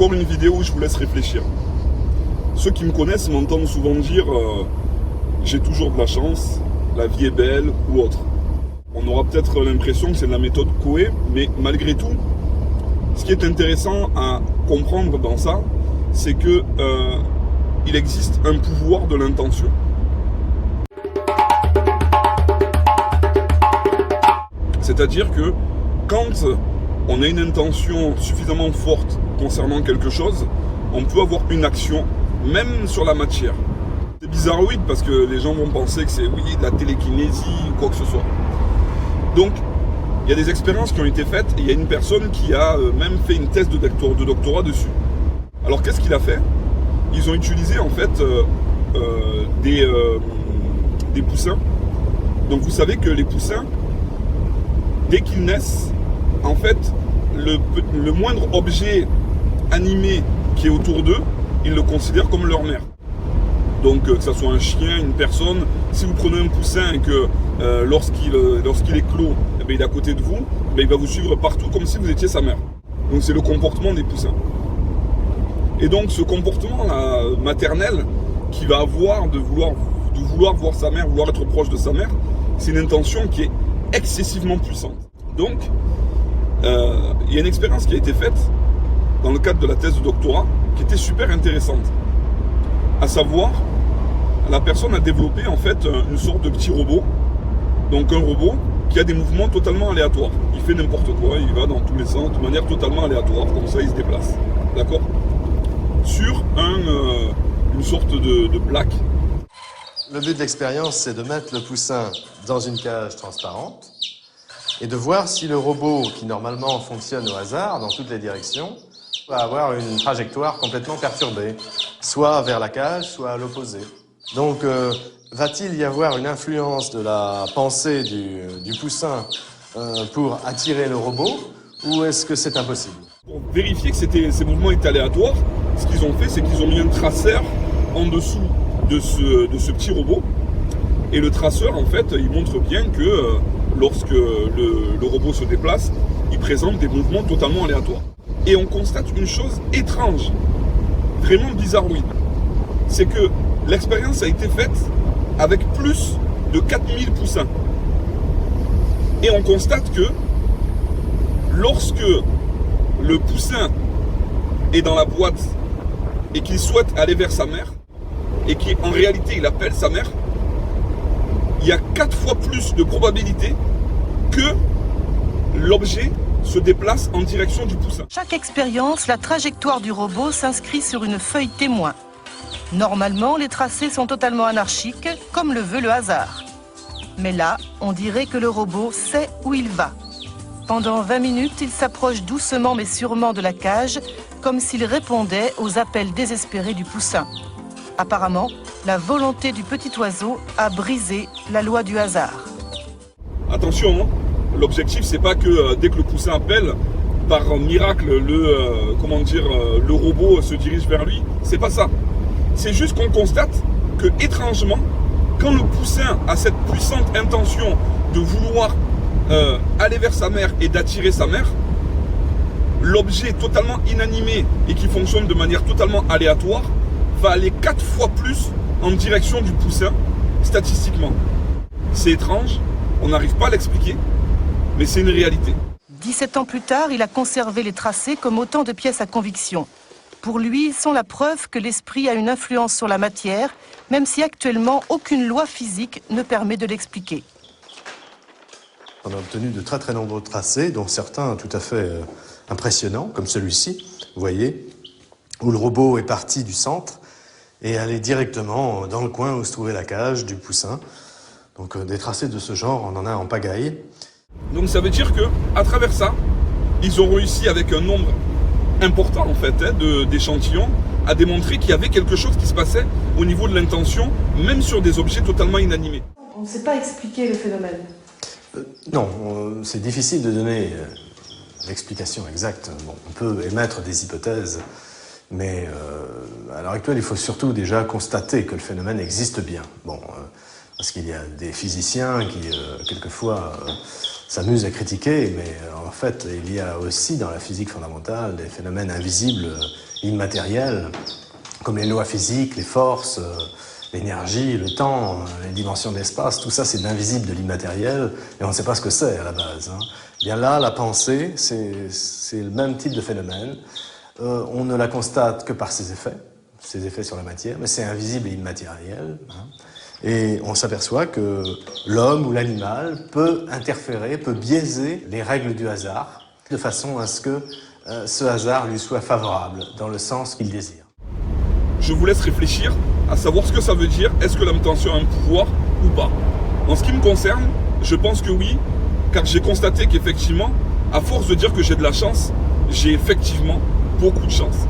encore une vidéo où je vous laisse réfléchir. Ceux qui me connaissent m'entendent souvent dire j'ai toujours de la chance, la vie est belle ou autre. On aura peut-être l'impression que c'est de la méthode Coué, mais malgré tout, ce qui est intéressant à comprendre dans ça, c'est que il existe un pouvoir de l'intention. C'est-à-dire que quand on a une intention suffisamment forte concernant quelque chose, on peut avoir une action, même sur la matière. C'est bizarroïde parce que les gens vont penser que c'est de la télékinésie ou quoi que ce soit. Donc, il y a des expériences qui ont été faites et il y a une personne qui a même fait une thèse de doctorat dessus. Alors qu'est-ce qu'il a fait? Ils ont utilisé en fait des poussins. Donc vous savez que les poussins, dès qu'ils naissent, en fait, le moindre objet animé qui est autour d'eux, ils le considèrent comme leur mère. Donc que ce soit un chien, une personne, si vous prenez un poussin et que lorsqu'il est clos, eh bien, il est à côté de vous, eh bien, il va vous suivre partout comme si vous étiez sa mère. Donc c'est le comportement des poussins. Et donc ce comportement maternel qui va avoir de vouloir voir sa mère, vouloir être proche de sa mère, c'est une intention qui est excessivement puissante. Donc il y a une expérience qui a été faite dans le cadre de la thèse de doctorat qui était super intéressante. À savoir, la personne a développé en fait une sorte de petit robot, donc un robot qui a des mouvements totalement aléatoires. Il fait n'importe quoi, il va dans tous les sens de manière totalement aléatoire, comme ça il se déplace. D'accord? Sur une sorte de plaque. Le but de l'expérience, c'est de mettre le poussin dans une cage transparente et de voir si le robot, qui normalement fonctionne au hasard dans toutes les directions, va avoir une trajectoire complètement perturbée, soit vers la cage, soit à l'opposé. Donc, va-t-il y avoir une influence de la pensée du poussin pour attirer le robot, ou est-ce que c'est impossible? Pour vérifier que ces mouvements étaient aléatoires, ce qu'ils ont fait, c'est qu'ils ont mis un traceur en dessous de ce petit robot. Et le traceur, en fait, il montre bien que lorsque le robot se déplace, il présente des mouvements totalement aléatoires. Et on constate une chose étrange, vraiment bizarroïde. C'est que l'expérience a été faite avec plus de 4000 poussins. Et on constate que lorsque le poussin est dans la boîte et qu'il souhaite aller vers sa mère, et qu'en réalité il appelle sa mère, il y a 4 fois plus de probabilité que l'objet se déplace en direction du poussin. Chaque expérience, la trajectoire du robot s'inscrit sur une feuille témoin. Normalement, les tracés sont totalement anarchiques, comme le veut le hasard. Mais là, on dirait que le robot sait où il va. Pendant 20 minutes, il s'approche doucement mais sûrement de la cage, comme s'il répondait aux appels désespérés du poussin. Apparemment, la volonté du petit oiseau a brisé la loi du hasard. Attention, hein, l'objectif c'est pas que dès que le poussin appelle, par miracle, le robot se dirige vers lui. C'est pas ça. C'est juste qu'on constate que, étrangement, quand le poussin a cette puissante intention de vouloir aller vers sa mère et d'attirer sa mère, l'objet totalement inanimé et qui fonctionne de manière totalement aléatoire va aller 4 fois plus en direction du poussin, statistiquement. C'est étrange, on n'arrive pas à l'expliquer, mais c'est une réalité. 17 ans plus tard, il a conservé les tracés comme autant de pièces à conviction. Pour lui, ils sont la preuve que l'esprit a une influence sur la matière, même si actuellement aucune loi physique ne permet de l'expliquer. On a obtenu de très très nombreux tracés, dont certains tout à fait impressionnants, comme celui-ci, vous voyez, où le robot est parti du centre et allé directement dans le coin où se trouvait la cage du poussin. Donc des tracés de ce genre, on en a en pagaille. Donc ça veut dire que à travers ça, ils ont réussi avec un nombre important en fait d'échantillons à démontrer qu'il y avait quelque chose qui se passait au niveau de l'intention, même sur des objets totalement inanimés. On ne sait pas expliquer le phénomène. Non, c'est difficile de donner l'explication exacte. Bon, on peut émettre des hypothèses, mais à l'heure actuelle, il faut surtout déjà constater que le phénomène existe bien. Bon, Parce qu'il y a des physiciens qui, quelquefois, s'amusent à critiquer, mais en fait, il y a aussi dans la physique fondamentale des phénomènes invisibles, immatériels, comme les lois physiques, les forces, l'énergie, le temps, les dimensions de l'espace. Tout ça, c'est de l'invisible, de l'immatériel, et on ne sait pas ce que c'est à la base. Bien là, la pensée, c'est le même type de phénomène. On ne la constate que par ses effets sur la matière, mais c'est invisible et immatériel. Et on s'aperçoit que l'homme ou l'animal peut interférer, peut biaiser les règles du hasard, de façon à ce que ce hasard lui soit favorable, dans le sens qu'il désire. Je vous laisse réfléchir à savoir ce que ça veut dire, est-ce que la mutation a un pouvoir ou pas. En ce qui me concerne, je pense que oui, car j'ai constaté qu'effectivement, à force de dire que j'ai de la chance, j'ai effectivement beaucoup de chance.